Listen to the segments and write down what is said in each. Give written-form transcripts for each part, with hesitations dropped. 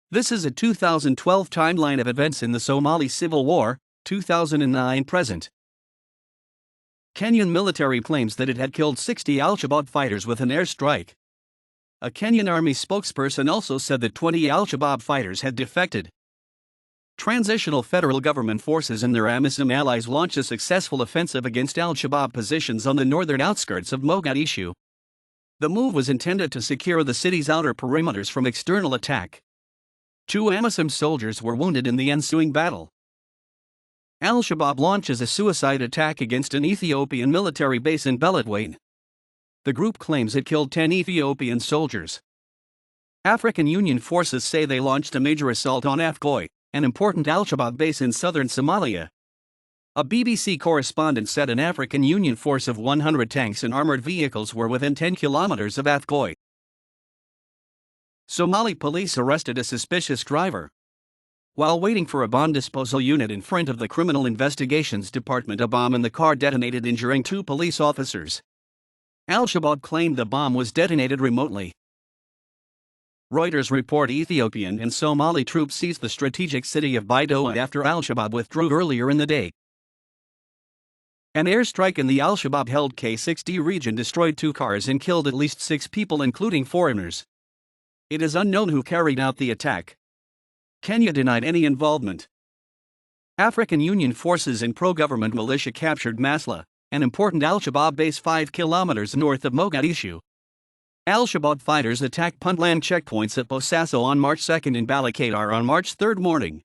This is a 2012 timeline of events in the Somali Civil War, 2009 present. Kenyan military claims that it had killed 60 Al-Shabaab fighters with an airstrike. A Kenyan army spokesperson also said that 20 Al-Shabaab fighters had defected. Transitional federal government forces and their AMISOM allies launched a successful offensive against Al-Shabaab positions on the northern outskirts of Mogadishu. The move was intended to secure the city's outer perimeters from external attack. 2 AMISOM soldiers were wounded in the ensuing battle. Al-Shabaab launches a suicide attack against an Ethiopian military base in Beledweyne. The group claims it killed 10 Ethiopian soldiers. African Union forces say they launched a major assault on Afgoy, an important Al-Shabaab base in southern Somalia. A BBC correspondent said an African Union force of 100 tanks and armored vehicles were within 10 kilometers of Afgoy. Somali police arrested a suspicious driver. While waiting for a bomb disposal unit in front of the Criminal Investigations Department, a bomb in the car detonated, injuring 2 police officers. Al-Shabaab claimed the bomb was detonated remotely. Reuters report Ethiopian and Somali troops seized the strategic city of Baidoa after Al-Shabaab withdrew earlier in the day. An airstrike in the Al-Shabaab-held K-60 region destroyed 2 cars and killed at least 6 people, including foreigners. It is unknown who carried out the attack. Kenya denied any involvement. African Union forces and pro-government militia captured Masla, an important Al-Shabaab base 5 kilometers north of Mogadishu. Al-Shabaab fighters attacked Puntland checkpoints at Bosaso on March 2 and Balakadar on March 3 morning.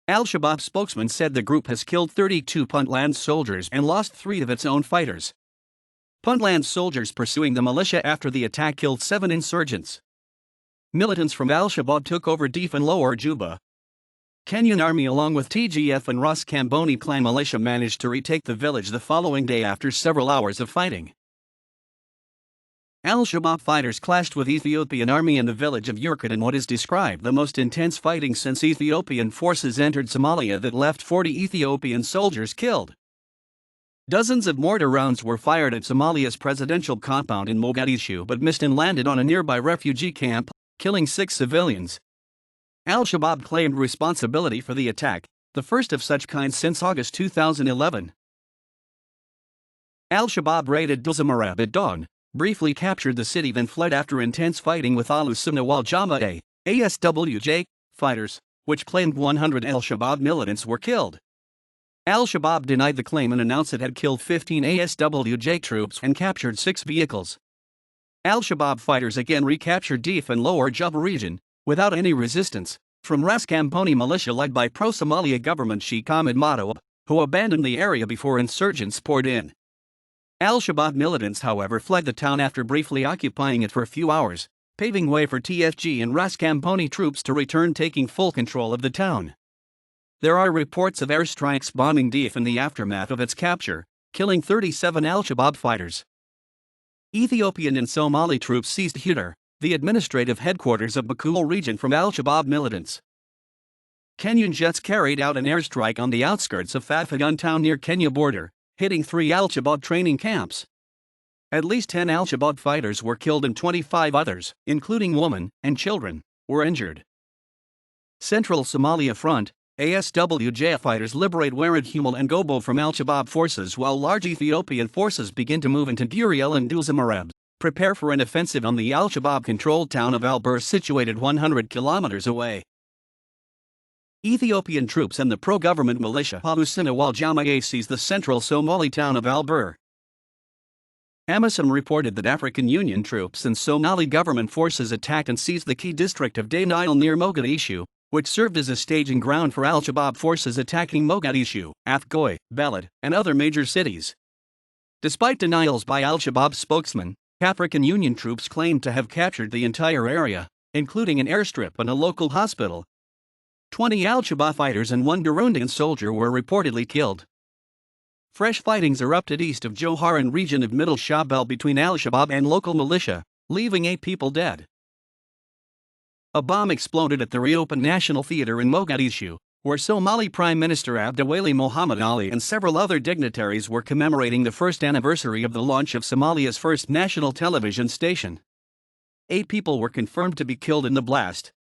Al-Shabaab spokesman said the group has killed 32 Puntland soldiers and lost 3 of its own fighters. Puntland soldiers pursuing the militia after the attack killed 7 insurgents. Militants from Al-Shabaab took over Deef and Lower Juba. Kenyan army along with TGF and Ras Kamboni clan militia managed to retake the village the following day after several hours of fighting. Al-Shabaab fighters clashed with Ethiopian army in the village of Yurkut in what is described the most intense fighting since Ethiopian forces entered Somalia that left 40 Ethiopian soldiers killed. Dozens of mortar rounds were fired at Somalia's presidential compound in Mogadishu but missed and landed on a nearby refugee camp, killing 6 civilians. Al-Shabaab claimed responsibility for the attack, the first of such kind since August 2011. Al-Shabaab raided Duzamarab at dawn, briefly captured the city, then fled after intense fighting with Al-Sunnah wal Jama'ah (ASWJ) fighters, which claimed 100 Al-Shabaab militants were killed. Al-Shabaab denied the claim and announced it had killed 15 ASWJ troops and captured 6 vehicles. Al-Shabaab fighters again recaptured Deef and Lower Juba region, without any resistance, from Ras Kamboni militia led by pro-Somalia government Sheikh Ahmed Madoab, who abandoned the area before insurgents poured in. Al-Shabaab militants, however, fled the town after briefly occupying it for a few hours, paving way for TFG and Ras Kamboni troops to return, taking full control of the town. There are reports of airstrikes bombing Deef in the aftermath of its capture, killing 37 Al-Shabaab fighters. Ethiopian and Somali troops seized Hudar, the administrative headquarters of Bakul region, from Al-Shabaab militants. Kenyan jets carried out an airstrike on the outskirts of Fafagun town near Kenya border, hitting 3 Al-Shabaab training camps. At least 10 Al-Shabaab fighters were killed and 25 others, including women and children, were injured. Central Somalia Front, ASWJ fighters liberate Warad Humal and Gobo from Al-Shabaab forces, while large Ethiopian forces begin to move into Guriel and Duzamarab, prepare for an offensive on the Al-Shabaab-controlled town of Al-Bur, situated 100 kilometers away. Ethiopian troops and the pro-government militia Al-Sunnah wal Jama'ah seized the central Somali town of Al-Bur. AMISOM reported that African Union troops and Somali government forces attacked and seized the key district of Day-Nile near Mogadishu, which served as a staging ground for Al-Shabaab forces attacking Mogadishu, Afgoy, Beled, and other major cities. Despite denials by Al-Shabaab spokesman, African Union troops claimed to have captured the entire area, including an airstrip and a local hospital. 20 Al-Shabaab fighters and 1 Burundian soldier were reportedly killed. Fresh fightings erupted east of Joharan region of Middle Shabelle between Al-Shabaab and local militia, leaving 8 people dead. A bomb exploded at the reopened National Theatre in Mogadishu, where Somali Prime Minister Abdiweli Mohammed Ali and several other dignitaries were commemorating the first anniversary of the launch of Somalia's first national television station. 8 people were confirmed to be killed in the blast.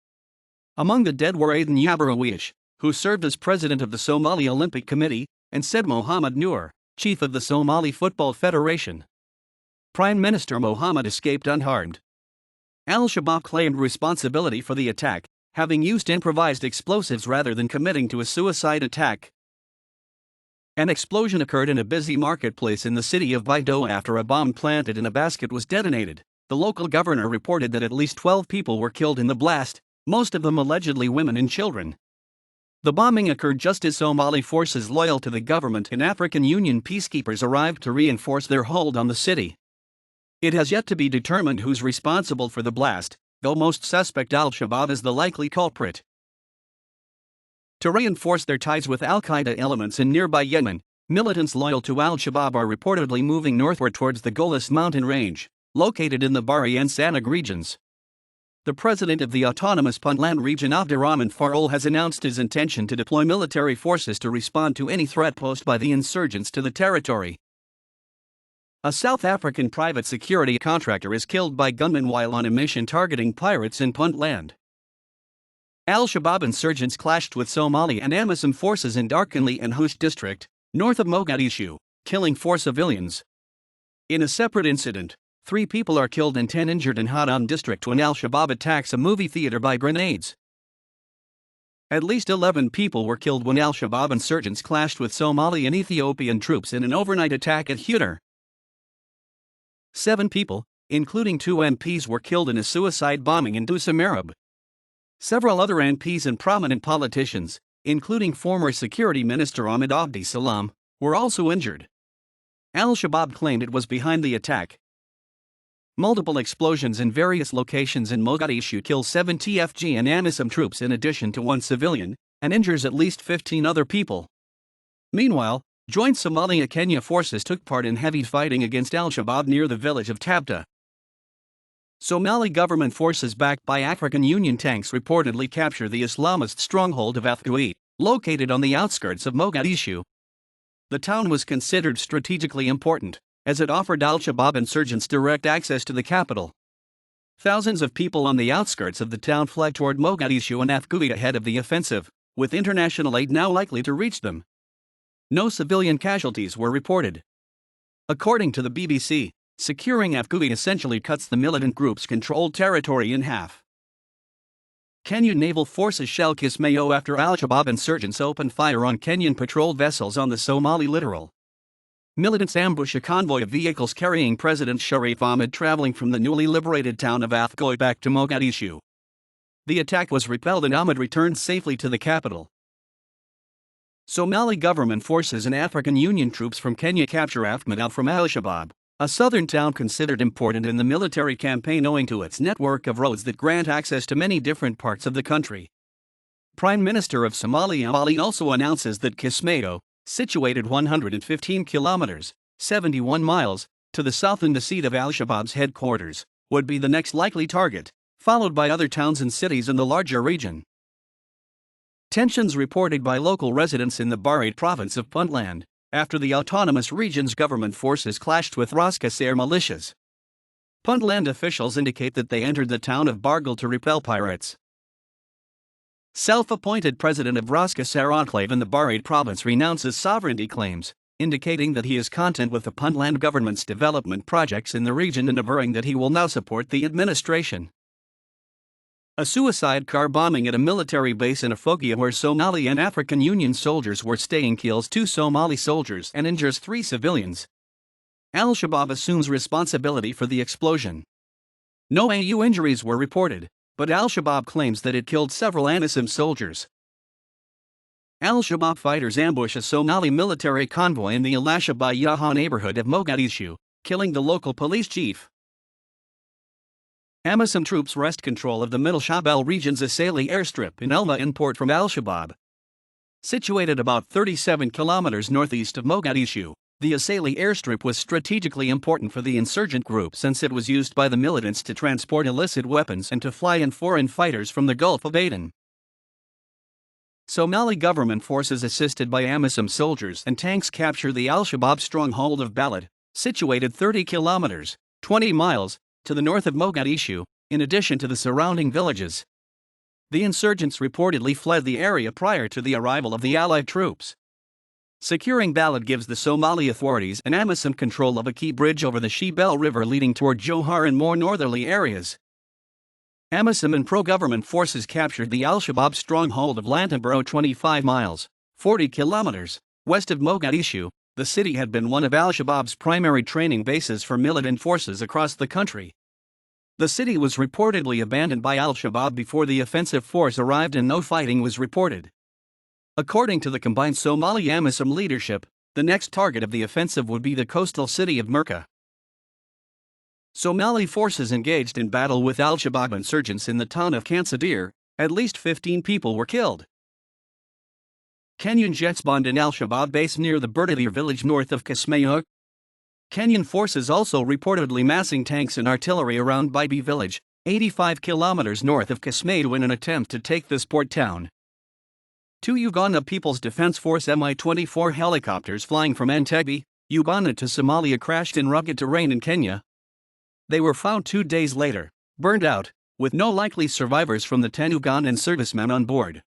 Among the dead were Aden Yabrawish, who served as president of the Somali Olympic Committee, and Said Mohammed Noor, chief of the Somali Football Federation. Prime Minister Mohammed escaped unharmed. Al-Shabaab claimed responsibility for the attack, having used improvised explosives rather than committing to a suicide attack. An explosion occurred in a busy marketplace in the city of Baidoa after a bomb planted in a basket was detonated. The local governor reported that at least 12 people were killed in the blast, most of them allegedly women and children. The bombing occurred just as Somali forces loyal to the government and African Union peacekeepers arrived to reinforce their hold on the city. It has yet to be determined who's responsible for the blast, though most suspect Al-Shabaab is the likely culprit. To reinforce their ties with Al-Qaeda elements in nearby Yemen, militants loyal to Al-Shabaab are reportedly moving northward towards the Golis mountain range, located in the Bari and Sanag regions. The president of the autonomous Puntland region Abdurrahman Farol has announced his intention to deploy military forces to respond to any threat posed by the insurgents to the territory. A South African private security contractor is killed by gunmen while on a mission targeting pirates in Puntland. Al-Shabaab insurgents clashed with Somali and AMISOM forces in Darkhanli and Housh district, north of Mogadishu, killing 4 civilians. In a separate incident, 3 people are killed and 10 injured in Haddam district when Al-Shabaab attacks a movie theater by grenades. At least 11 people were killed when Al-Shabaab insurgents clashed with Somali and Ethiopian troops in an overnight attack at Hutar. 7 people, including 2 MPs, were killed in a suicide bombing in Dusamarab. Several other MPs and prominent politicians, including former Security Minister Ahmed Abdi Salam, were also injured. Al-Shabaab claimed it was behind the attack. Multiple explosions in various locations in Mogadishu kill 7 TFG and AMISOM troops in addition to 1 civilian, and injures at least 15 other people. Meanwhile, joint Somalia-Kenya forces took part in heavy fighting against Al-Shabaab near the village of Tabta. Somali government forces backed by African Union tanks reportedly capture the Islamist stronghold of Afgoit, located on the outskirts of Mogadishu. The town was considered strategically important, as it offered Al-Shabaab insurgents direct access to the capital. Thousands of people on the outskirts of the town fled toward Mogadishu and Afgoit ahead of the offensive, with international aid now likely to reach them. No civilian casualties were reported. According to the BBC, securing Afgoit essentially cuts the militant group's controlled territory in half. Kenyan naval forces shell Kismayo after Al-Shabaab insurgents opened fire on Kenyan patrol vessels on the Somali littoral. Militants ambush a convoy of vehicles carrying President Sharif Ahmed traveling from the newly liberated town of Afgoit back to Mogadishu. The attack was repelled and Ahmed returned safely to the capital. Somali government forces and African Union troops from Kenya capture Afmedal from Al-Shabaab, a southern town considered important in the military campaign owing to its network of roads that grant access to many different parts of the country. Prime Minister of Somalia Ali also announces that Kismayo, situated 115 kilometers, 71 miles, to the south and the seat of Al-Shabaab's headquarters, would be the next likely target, followed by other towns and cities in the larger region. Tensions reported by local residents in the Bari province of Puntland, after the autonomous region's government forces clashed with Raskasser militias. Puntland officials indicate that they entered the town of Bargal to repel pirates. Self-appointed president of Raskasser enclave in the Bari province renounces sovereignty claims, indicating that he is content with the Puntland government's development projects in the region and averring that he will now support the administration. A suicide car bombing at a military base in Afogia where Somali and African Union soldiers were staying kills 2 Somali soldiers and injures 3 civilians. Al-Shabaab assumes responsibility for the explosion. No AU injuries were reported, but Al-Shabaab claims that it killed several AMISOM soldiers. Al-Shabaab fighters ambush a Somali military convoy in the Al-Shabaab Yaha neighborhood of Mogadishu, killing the local police chief. AMISOM troops wrest control of the Middle Shabelle region's Asali airstrip in Elma Import from Al-Shabaab. Situated about 37 kilometers northeast of Mogadishu, the Asali airstrip was strategically important for the insurgent group since it was used by the militants to transport illicit weapons and to fly in foreign fighters from the Gulf of Aden. Somali government forces assisted by AMISOM soldiers and tanks capture the Al-Shabaab stronghold of Balad, situated 30 kilometers, 20 miles, to the north of Mogadishu, in addition to the surrounding villages. The insurgents reportedly fled the area prior to the arrival of the Allied troops. Securing Balad gives the Somali authorities and AMISOM control of a key bridge over the Shebelle River leading toward Johar and more northerly areas. AMISOM and pro-government forces captured the al-Shabaab stronghold of Lantamborough 25 miles, 40 kilometers, west of Mogadishu. The city had been one of al-Shabaab's primary training bases for militant forces across the country. The city was reportedly abandoned by al-Shabaab before the offensive force arrived and no fighting was reported. According to the combined Somali-AMISOM leadership, the next target of the offensive would be the coastal city of Merka. Somali forces engaged in battle with al-Shabaab insurgents in the town of Kansadir. At least 15 people were killed. Kenyan jets bombed an al-Shabaab base near the Berdadir village north of Kismayo. Kenyan forces also reportedly massing tanks and artillery around Bibi village, 85 kilometers north of Kismayo in an attempt to take this port town. Two Uganda People's Defense Force Mi-24 helicopters flying from Entebbe, Uganda to Somalia crashed in rugged terrain in Kenya. They were found 2 days later, burned out, with no likely survivors from the 10 Ugandan servicemen on board.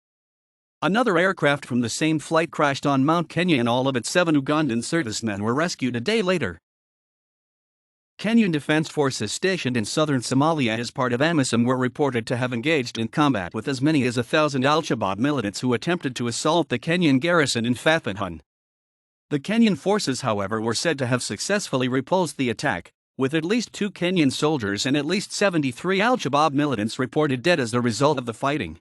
Another aircraft from the same flight crashed on Mount Kenya and all of its 7 Ugandan servicemen were rescued a day later. Kenyan defense forces stationed in southern Somalia as part of AMISOM were reported to have engaged in combat with as many as 1,000 al-Shabaab militants who attempted to assault the Kenyan garrison in Fafanhun. The Kenyan forces, however, were said to have successfully repulsed the attack, with at least 2 Kenyan soldiers and at least 73 al-Shabaab militants reported dead as a result of the fighting.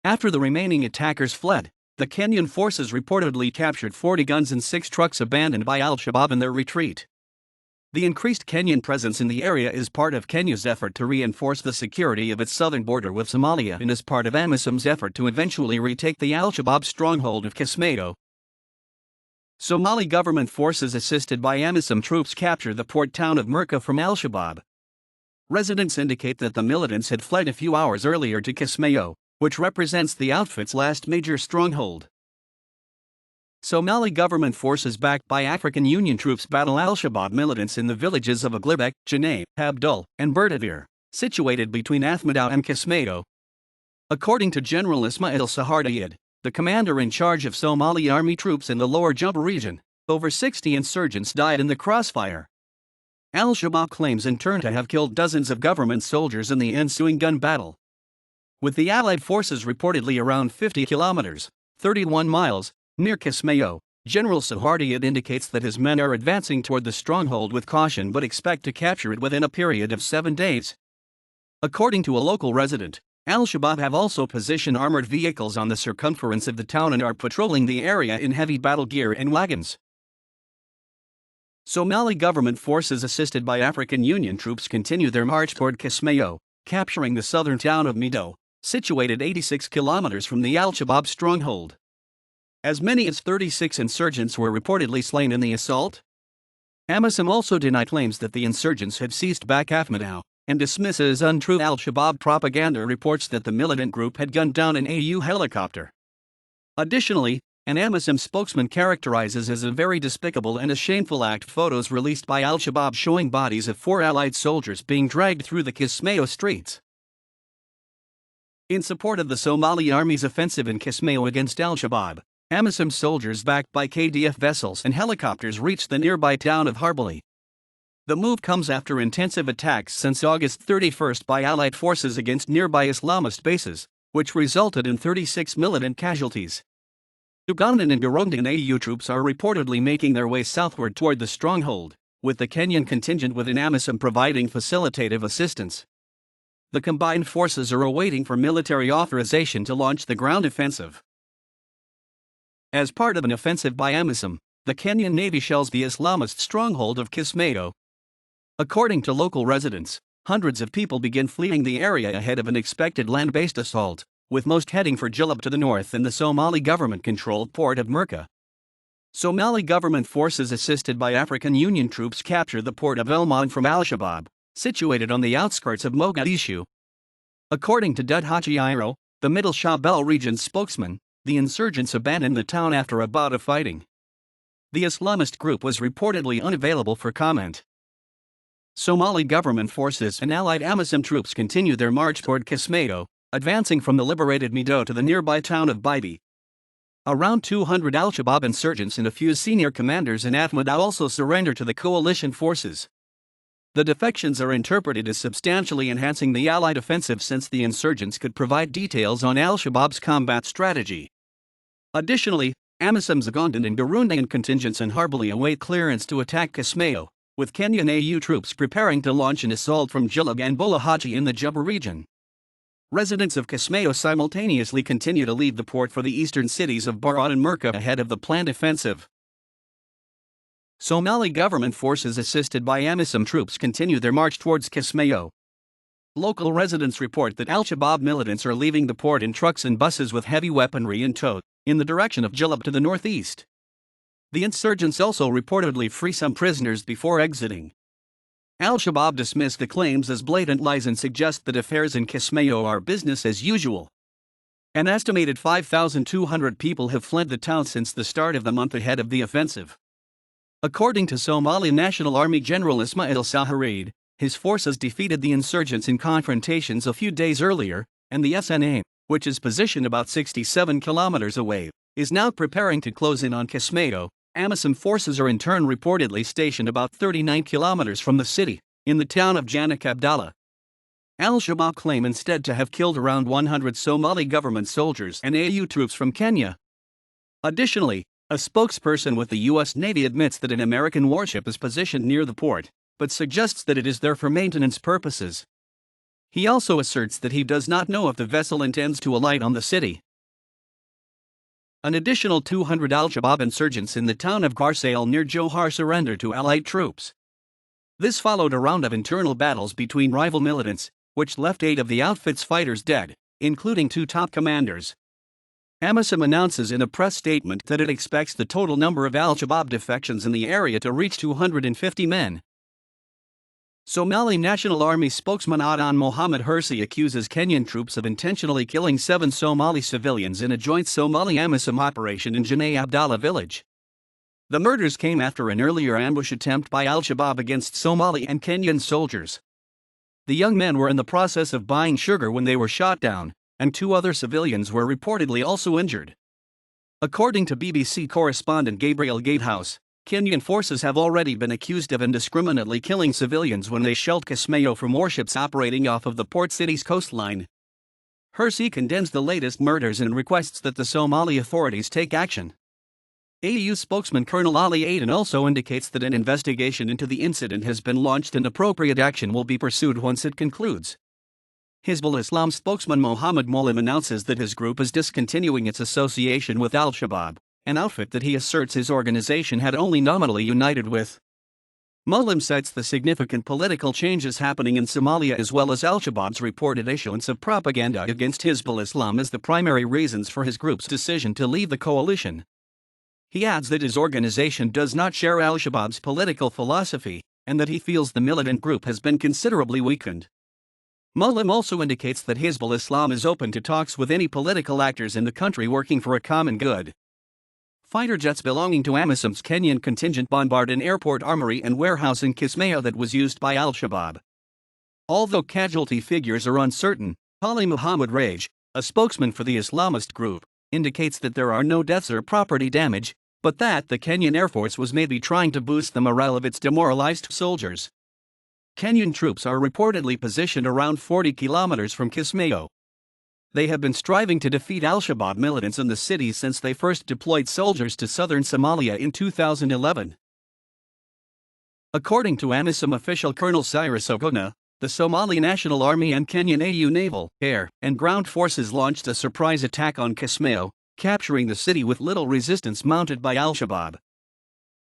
After the remaining attackers fled, the Kenyan forces reportedly captured 40 guns and 6 trucks abandoned by al-Shabaab in their retreat. The increased Kenyan presence in the area is part of Kenya's effort to reinforce the security of its southern border with Somalia and is part of AMISOM's effort to eventually retake the al-Shabaab stronghold of Kismayo. Somali government forces assisted by AMISOM troops captured the port town of Merka from al-Shabaab. Residents indicate that the militants had fled a few hours earlier to Kismayo, which represents the outfit's last major stronghold. Somali government forces backed by African Union troops battle al-Shabaab militants in the villages of Aglibek, Janay, Abdul, and Berdadir, situated between Athmadau and Kismayo. According to General Ismail Sahardayed, the commander in charge of Somali army troops in the lower Juba region, over 60 insurgents died in the crossfire. Al-Shabaab claims in turn to have killed dozens of government soldiers in the ensuing gun battle. With the Allied forces reportedly around 50 kilometers, 31 miles, near Kismayo, General Sahardayed indicates that his men are advancing toward the stronghold with caution but expect to capture it within a period of 7 days. According to a local resident, al-Shabaab have also positioned armored vehicles on the circumference of the town and are patrolling the area in heavy battle gear and wagons. Somali government forces assisted by African Union troops continue their march toward Kismayo, capturing the southern town of Mido, situated 86 kilometers from the al-Shabaab stronghold. As many as 36 insurgents were reportedly slain in the assault. AMISOM also denied claims that the insurgents had seized back Athmadau, and dismisses untrue al-Shabaab propaganda reports that the militant group had gunned down an AU helicopter. Additionally, an AMISOM spokesman characterizes as a very despicable and a shameful act photos released by al-Shabaab showing bodies of 4 Allied soldiers being dragged through the Kismayo streets. In support of the Somali Army's offensive in Kismayo against al-Shabaab, AMISOM soldiers backed by KDF vessels and helicopters reached the nearby town of Harbali. The move comes after intensive attacks since August 31 by Allied forces against nearby Islamist bases, which resulted in 36 militant casualties. Ugandan and Burundian AU troops are reportedly making their way southward toward the stronghold, with the Kenyan contingent within AMISOM providing facilitative assistance. The combined forces are awaiting for military authorization to launch the ground offensive. As part of an offensive by AMISOM, the Kenyan Navy shells the Islamist stronghold of Kismayo. According to local residents, hundreds of people begin fleeing the area ahead of an expected land-based assault, with most heading for Jilib to the north and the Somali government-controlled port of Merka. Somali government forces assisted by African Union troops capture the port of Elmon from al-Shabaab, situated on the outskirts of Mogadishu. According to Dud Haji Iro, the Middle Shabelle region's spokesman, the insurgents abandoned the town after a bout of fighting. The Islamist group was reportedly unavailable for comment. Somali government forces and allied AMISOM troops continue their march toward Kismayo, advancing from the liberated Mido to the nearby town of Bibi. Around 200 al-Shabaab insurgents and a few senior commanders in Atmada also surrendered to the coalition forces. The defections are interpreted as substantially enhancing the Allied offensive since the insurgents could provide details on al-Shabaab's combat strategy. Additionally, AMISOM's Ugandan and Burundian contingents in Harbali await clearance to attack Kismayo, with Kenyan AU troops preparing to launch an assault from Jilab and Bulahaji in the Juba region. Residents of Kismayo simultaneously continue to leave the port for the eastern cities of Barat and Merka ahead of the planned offensive. Somali government forces assisted by AMISOM troops continue their march towards Kismayo. Local residents report that al-Shabaab militants are leaving the port in trucks and buses with heavy weaponry in tow, in the direction of Jilab to the northeast. The insurgents also reportedly free some prisoners before exiting. Al-Shabaab dismissed the claims as blatant lies and suggest that affairs in Kismayo are business as usual. An estimated 5,200 people have fled the town since the start of the month ahead of the offensive. According to Somali National Army General Ismail Saharid, his forces defeated the insurgents in confrontations a few days earlier, and the SNA, which is positioned about 67 kilometers away, is now preparing to close in on Kismayo. AMISOM forces are in turn reportedly stationed about 39 kilometers from the city, in the town of Janak Abdallah. Al-Shabaab claim instead to have killed around 100 Somali government soldiers and AU troops from Kenya. Additionally, a spokesperson with the U.S. Navy admits that an American warship is positioned near the port, but suggests that it is there for maintenance purposes. He also asserts that he does not know if the vessel intends to alight on the city. An additional 200 al-Shabaab insurgents in the town of Garsail near Johar surrendered to Allied troops. This followed a round of internal battles between rival militants, which left 8 of the outfit's fighters dead, including 2 top commanders. AMISOM announces in a press statement that it expects the total number of al-Shabaab defections in the area to reach 250 men. Somali National Army spokesman Adan Mohammed Hersi accuses Kenyan troops of intentionally killing 7 Somali civilians in a joint Somali-AMISOM operation in Janay Abdallah village. The murders came after an earlier ambush attempt by al-Shabaab against Somali and Kenyan soldiers. The young men were in the process of buying sugar when they were shot down, and 2 other civilians were reportedly also injured. According to BBC correspondent Gabriel Gatehouse, Kenyan forces have already been accused of indiscriminately killing civilians when they shelled Kismayo from warships operating off of the port city's coastline. Hersi condemns the latest murders and requests that the Somali authorities take action. AU spokesman Colonel Ali Aden also indicates that an investigation into the incident has been launched and appropriate action will be pursued once it concludes. Hizbul Islam spokesman Mohammed Molim announces that his group is discontinuing its association with al-Shabaab, an outfit that he asserts his organization had only nominally united with. Molim cites the significant political changes happening in Somalia as well as al-Shabaab's reported issuance of propaganda against Hizbul Islam as the primary reasons for his group's decision to leave the coalition. He adds that his organization does not share al-Shabaab's political philosophy, and that he feels the militant group has been considerably weakened. Molim also indicates that Hizbul Islam is open to talks with any political actors in the country working for a common good. Fighter jets belonging to AMISOM's Kenyan contingent bombarded an airport armory and warehouse in Kismayo that was used by al-Shabaab. Although casualty figures are uncertain, Ali Muhammad Raj, a spokesman for the Islamist group, indicates that there are no deaths or property damage, but that the Kenyan Air Force was maybe trying to boost the morale of its demoralized soldiers. Kenyan troops are reportedly positioned around 40 kilometers from Kismayo. They have been striving to defeat al-Shabaab militants in the city since they first deployed soldiers to southern Somalia in 2011. According to AMISOM official Colonel Cyrus Oguna, the Somali National Army and Kenyan AU naval, air, and ground forces launched a surprise attack on Kismayo, capturing the city with little resistance mounted by al-Shabaab.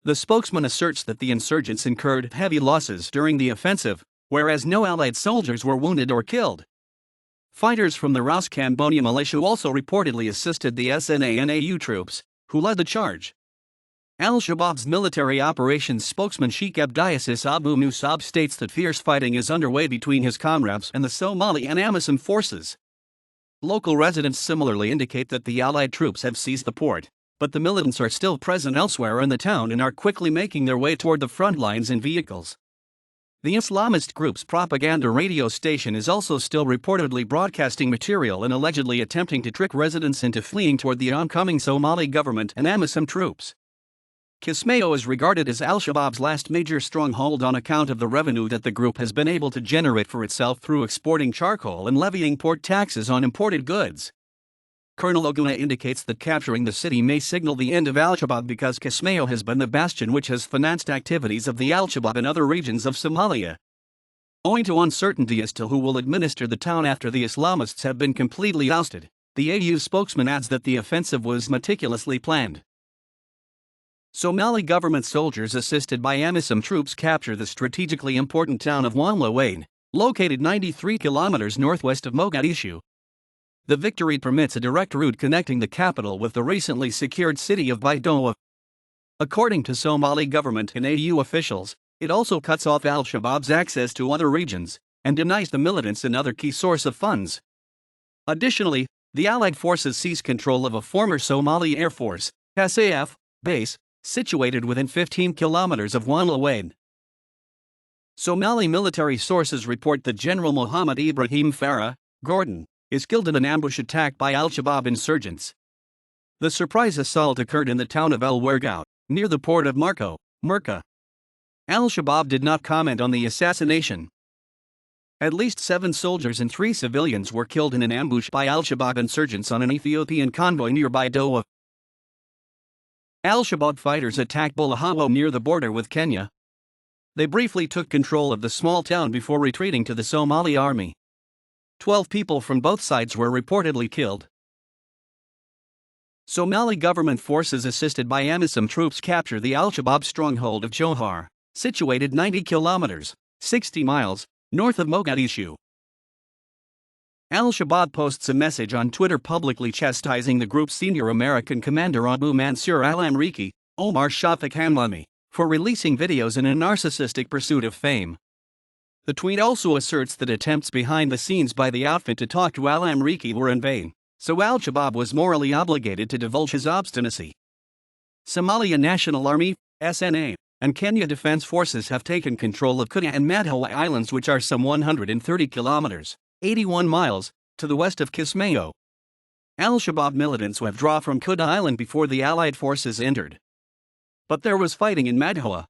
The spokesman asserts that the insurgents incurred heavy losses during the offensive, whereas no Allied soldiers were wounded or killed. Fighters from the Ras Cambodia militia also reportedly assisted the SNA and AU troops, who led the charge. Al-Shabaab's military operations spokesman Sheikh Abdiasis Abu Musab states that fierce fighting is underway between his comrades and the Somali and AMISOM forces. Local residents similarly indicate that the Allied troops have seized the port, but the militants are still present elsewhere in the town and are quickly making their way toward the front lines in vehicles. The Islamist group's propaganda radio station is also still reportedly broadcasting material and allegedly attempting to trick residents into fleeing toward the oncoming Somali government and AMISOM troops. Kismayo is regarded as al-Shabaab's last major stronghold on account of the revenue that the group has been able to generate for itself through exporting charcoal and levying port taxes on imported goods. Colonel Oguna indicates that capturing the city may signal the end of al-Shabaab because Kismayo has been the bastion which has financed activities of the al-Shabaab in other regions of Somalia. Owing to uncertainty as to who will administer the town after the Islamists have been completely ousted, the AU spokesman adds that the offensive was meticulously planned. Somali government soldiers assisted by AMISOM troops capture the strategically important town of Wanlawayn, located 93 kilometers northwest of Mogadishu. The victory permits a direct route connecting the capital with the recently secured city of Baidoa. According to Somali government and AU officials, it also cuts off al-Shabaab's access to other regions and denies the militants another key source of funds. Additionally, the Allied forces seized control of a former Somali Air Force (SAF) base situated within 15 kilometers of Wanlawayn. Somali military sources report that General Mohammed Ibrahim Farah Gordon is killed in an ambush attack by al-Shabaab insurgents. The surprise assault occurred in the town of El Wergout, near the port of Merka. Al-Shabaab did not comment on the assassination. At least 7 soldiers and 3 civilians were killed in an ambush by al-Shabaab insurgents on an Ethiopian convoy near Baidoa. Al-Shabaab fighters attacked Bulahawo near the border with Kenya. They briefly took control of the small town before retreating to the Somali army. 12 people from both sides were reportedly killed. Somali government forces assisted by AMISOM troops capture the al-Shabaab stronghold of Johar, situated 90 kilometers, 60 miles, north of Mogadishu. Al-Shabaab posts a message on Twitter publicly chastising the group's senior American commander Abu Mansur al-Amriki, Omar Shafik Hamlami, for releasing videos in a narcissistic pursuit of fame. The tweet also asserts that attempts behind the scenes by the outfit to talk to al-Amriki were in vain, so al-Shabaab was morally obligated to divulge his obstinacy. Somalia National Army, SNA, and Kenya Defense Forces have taken control of Kuta and Madhoa Islands, which are some 130 kilometers, 81 miles, to the west of Kismayo. Al-Shabaab militants withdraw from Kuta Island before the Allied forces entered. But there was fighting in Madhoa,